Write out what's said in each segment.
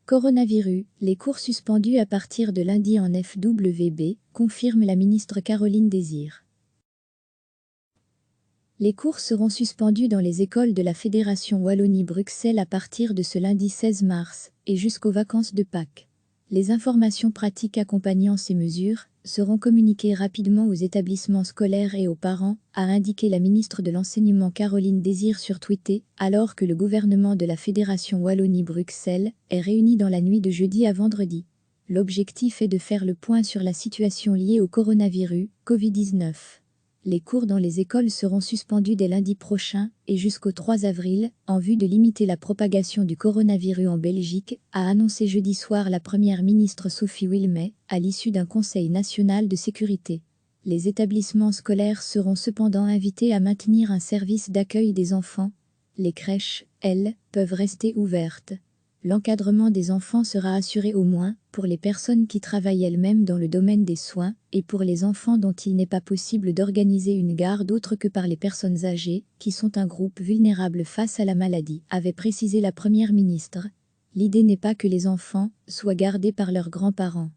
Coronavirus, les cours suspendus à partir de lundi en FWB, confirme la ministre Caroline Désir. Les cours seront suspendus dans les écoles de la Fédération Wallonie-Bruxelles à partir de ce lundi 16 mars et jusqu'aux vacances de Pâques. Les informations pratiques accompagnant ces mesures seront communiquées rapidement aux établissements scolaires et aux parents, a indiqué la ministre de l'Enseignement Caroline Désir sur Twitter, alors que le gouvernement de la Fédération Wallonie-Bruxelles est réuni dans la nuit de jeudi à vendredi. L'objectif est de faire le point sur la situation liée au coronavirus, Covid-19. Les cours dans les écoles seront suspendus dès lundi prochain et jusqu'au 3 avril, en vue de limiter la propagation du coronavirus en Belgique, a annoncé jeudi soir la première ministre Sophie Wilmès, à l'issue d'un conseil national de sécurité. Les établissements scolaires seront cependant invités à maintenir un service d'accueil des enfants. Les crèches, elles, peuvent rester ouvertes. L'encadrement des enfants sera assuré au moins pour les personnes qui travaillent elles-mêmes dans le domaine des soins et pour les enfants dont il n'est pas possible d'organiser une garde autre que par les personnes âgées, qui sont un groupe vulnérable face à la maladie, avait précisé la première ministre. L'idée n'est pas que les enfants soient gardés par leurs grands-parents.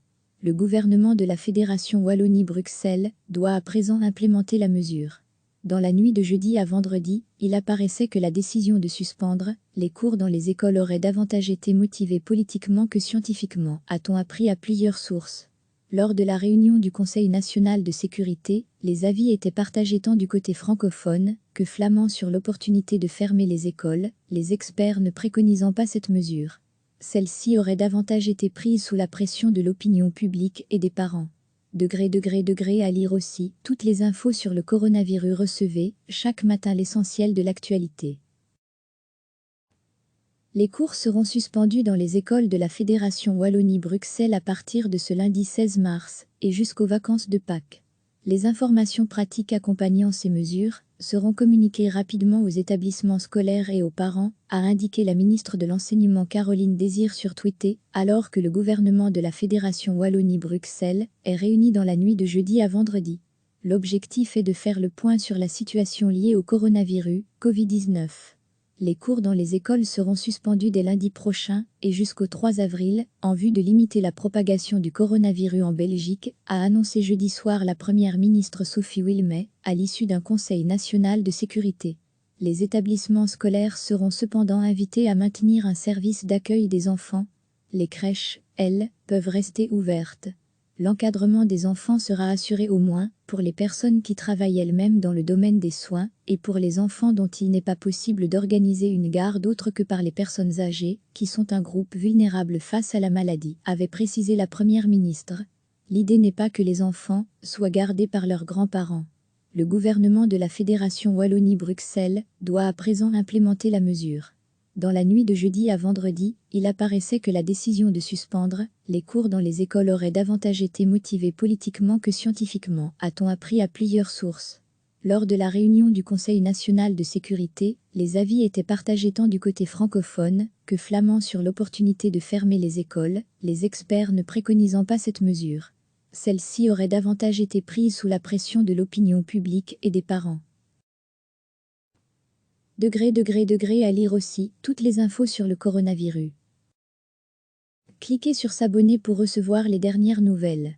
Le gouvernement de la Fédération Wallonie-Bruxelles doit à présent implémenter la mesure. Dans la nuit de jeudi à vendredi, il apparaissait que la décision de suspendre les cours dans les écoles aurait davantage été motivée politiquement que scientifiquement, a-t-on appris à plusieurs sources. Lors de la réunion du Conseil national de sécurité, les avis étaient partagés tant du côté francophone que flamand sur l'opportunité de fermer les écoles, les experts ne préconisant pas cette mesure. Celle-ci aurait davantage été prise sous la pression de l'opinion publique et des parents. Degré à lire aussi, toutes les infos sur le coronavirus recevez, chaque matin l'essentiel de l'actualité. Les cours seront suspendus dans les écoles de la Fédération Wallonie-Bruxelles à partir de ce lundi 16 mars et jusqu'aux vacances de Pâques. Les informations pratiques accompagnant ces mesures seront communiquées rapidement aux établissements scolaires et aux parents, a indiqué la ministre de l'Enseignement Caroline Désir sur Twitter, alors que le gouvernement de la Fédération Wallonie-Bruxelles est réuni dans la nuit de jeudi à vendredi. L'objectif est de faire le point sur la situation liée au coronavirus, Covid-19. Les cours dans les écoles seront suspendus dès lundi prochain et jusqu'au 3 avril, en vue de limiter la propagation du coronavirus en Belgique, a annoncé jeudi soir la première ministre Sophie Wilmès, à l'issue d'un conseil national de sécurité. Les établissements scolaires seront cependant invités à maintenir un service d'accueil des enfants. Les crèches, elles, peuvent rester ouvertes. L'encadrement des enfants sera assuré au moins pour les personnes qui travaillent elles-mêmes dans le domaine des soins et pour les enfants dont il n'est pas possible d'organiser une garde autre que par les personnes âgées, qui sont un groupe vulnérable face à la maladie, avait précisé la première ministre. L'idée n'est pas que les enfants soient gardés par leurs grands-parents. Le gouvernement de la Fédération Wallonie-Bruxelles doit à présent implémenter la mesure. Dans la nuit de jeudi à vendredi, il apparaissait que la décision de suspendre les cours dans les écoles aurait davantage été motivée politiquement que scientifiquement, a-t-on appris à plusieurs sources. Lors de la réunion du Conseil national de sécurité, les avis étaient partagés tant du côté francophone que flamand sur l'opportunité de fermer les écoles, les experts ne préconisant pas cette mesure. Celle-ci aurait davantage été prise sous la pression de l'opinion publique et des parents. Degré à lire aussi, toutes les infos sur le coronavirus. Cliquez sur s'abonner pour recevoir les dernières nouvelles.